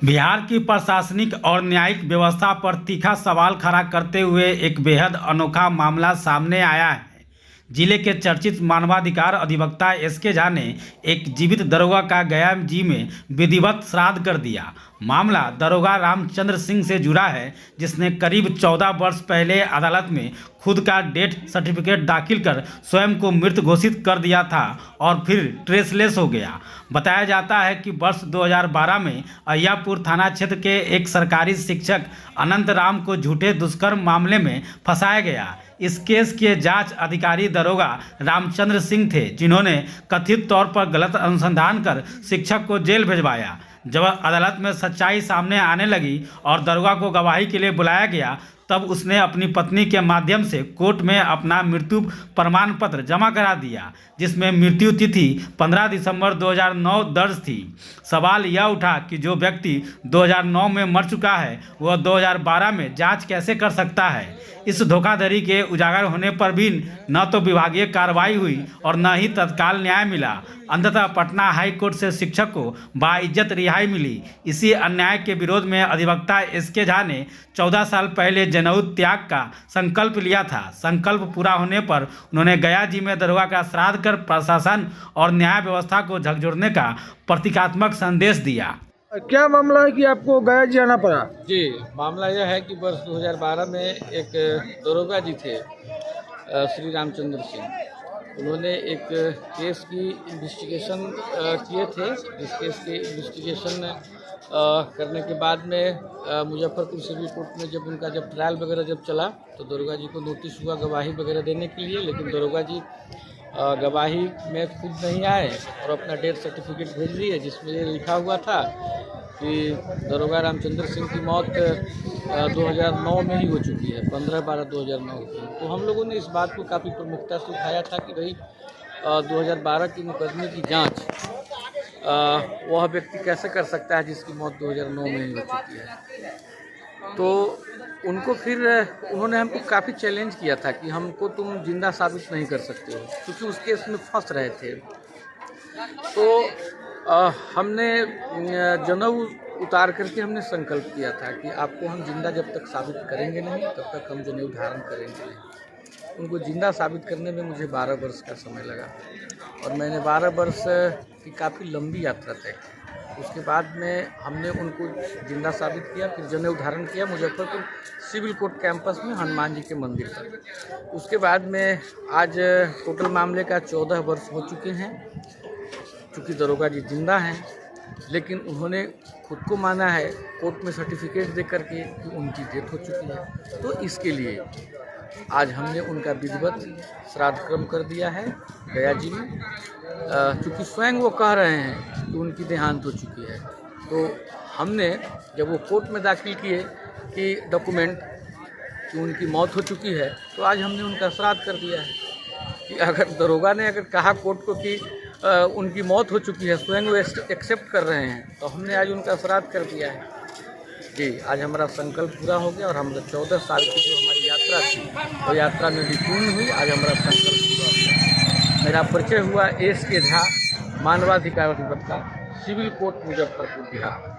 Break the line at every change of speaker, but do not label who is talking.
बिहार की प्रशासनिक और न्यायिक व्यवस्था पर तीखा सवाल खड़ा करते हुए एक बेहद अनोखा मामला सामने आया है। जिले के चर्चित मानवाधिकार अधिवक्ता एसके झा ने एक जीवित दरोगा का गया जी में विधिवत श्राद्ध कर दिया। मामला दरोगा रामचंद्र सिंह से जुड़ा है, जिसने करीब 14 वर्ष पहले अदालत में खुद का डेथ सर्टिफिकेट दाखिल कर स्वयं को मृत घोषित कर दिया था और फिर ट्रेसलेस हो गया। बताया जाता है कि वर्ष 2012 में अय्यापुर थाना क्षेत्र के एक सरकारी शिक्षक अनंत राम को झूठे दुष्कर्म मामले में फंसाया गया। इस केस के जांच अधिकारी दरोगा रामचंद्र सिंह थे, जिन्होंने कथित तौर पर गलत अनुसंधान कर शिक्षक को जेल भिजवाया। जब अदालत में सच्चाई सामने आने लगी और दरोगा को गवाही के लिए बुलाया गया, तब उसने अपनी पत्नी के माध्यम से कोर्ट में अपना मृत्यु प्रमाण पत्र जमा करा दिया, जिसमें मृत्यु तिथि 15 दिसंबर 2009 दर्ज थी। सवाल यह उठा कि जो व्यक्ति 2009 में मर चुका है, वह 2012 में जांच कैसे कर सकता है। इस धोखाधड़ी के उजागर होने पर भी न तो विभागीय कार्रवाई हुई और न ही तत्काल न्याय मिला। अंततः पटना हाई कोर्ट से शिक्षक को बाइज्जत रिहाई मिली। इसी अन्याय के विरोध में अधिवक्ता एसके झा ने 14 साल पहले जनेऊ त्याग का संकल्प लिया था। संकल्प पूरा होने पर उन्होंने गया जी में दरोगा का श्राद्ध कर प्रशासन और न्याय व्यवस्था को झकझोरने का प्रतीकात्मक संदेश दिया।
क्या मामला है कि आपको गया जी आना पड़ा?
जी, मामला यह है कि वर्ष 2012 में एक दरोगा जी थे, श्री रामचंद्र सिंह। उन्होंने एक केस की इन्वेस्टिगेशन किए थे। इस केस की इन्वेस्टिगेशन करने के बाद में मुजफ्फरपुर सिविल कोर्ट में जब उनका ट्रायल वगैरह जब चला, तो दरोगा जी को नोटिस हुआ गवाही वगैरह देने के लिए, लेकिन दरोगा जी गवाही में खुद नहीं आए और अपना डेथ सर्टिफिकेट भेज दिए, जिसमें ये लिखा हुआ था कि दरोगा रामचंद्र सिंह की मौत 2009 में ही हो चुकी है, 15/12/2009 की। तो हम लोगों ने इस बात को काफ़ी प्रमुखता से उठाया था कि भाई 2012 की मुकदमे की जांच वह व्यक्ति कैसे कर सकता है जिसकी मौत 2009 में ही हो चुकी है। तो उनको फिर उन्होंने हमको काफ़ी चैलेंज किया था कि हमको तुम जिंदा साबित नहीं कर सकते हो, क्योंकि उस केस में फंस रहे थे। तो हमने जनेऊ उतार करके हमने संकल्प किया था कि आपको हम जिंदा जब तक साबित करेंगे नहीं, तब तक हम जनेऊ धारण करेंगे नहीं। उनको जिंदा साबित करने में मुझे 12 वर्ष का समय लगा और मैंने 12 वर्ष की काफ़ी लंबी यात्रा तय की। उसके बाद में हमने उनको जिंदा साबित किया, फिर जनेऊ धारण किया मुजफ्फरपुर सिविल कोर्ट कैंपस में हनुमान जी के मंदिर पर। उसके बाद में आज टोटल मामले का 14 वर्ष हो चुके हैं। चूँकि दरोगा जी जिंदा हैं, लेकिन उन्होंने खुद को माना है कोर्ट में सर्टिफिकेट दे करके कि उनकी डेथ हो चुकी है। तो इसके लिए आज हमने उनका विधिवत श्राद्ध क्रम कर दिया है गया जी में। चूँकि स्वयं वो कह रहे हैं कि उनकी देहांत हो चुकी है, तो हमने जब वो कोर्ट में दाखिल किए कि डॉक्यूमेंट कि उनकी मौत हो चुकी है, तो आज हमने उनका श्राद्ध कर दिया है कि अगर दरोगा ने अगर कहा कोर्ट को कि उनकी मौत हो चुकी है, स्वयं वो एक्सेप्ट कर रहे हैं, तो हमने आज उनका श्राद्ध कर दिया है। जी, आज हमारा संकल्प पूरा हो गया और हम 14 साल की जो हमारी यात्रा थी, वो यात्रा में भी पूर्ण हुई। आज हमारा संकल्प पूरा हो गया। मेरा परिचय हुआ एसके झा, मानवाधिकार अधिवक्ता, सिविल कोर्ट मुजफ्फरपुर, बिहार।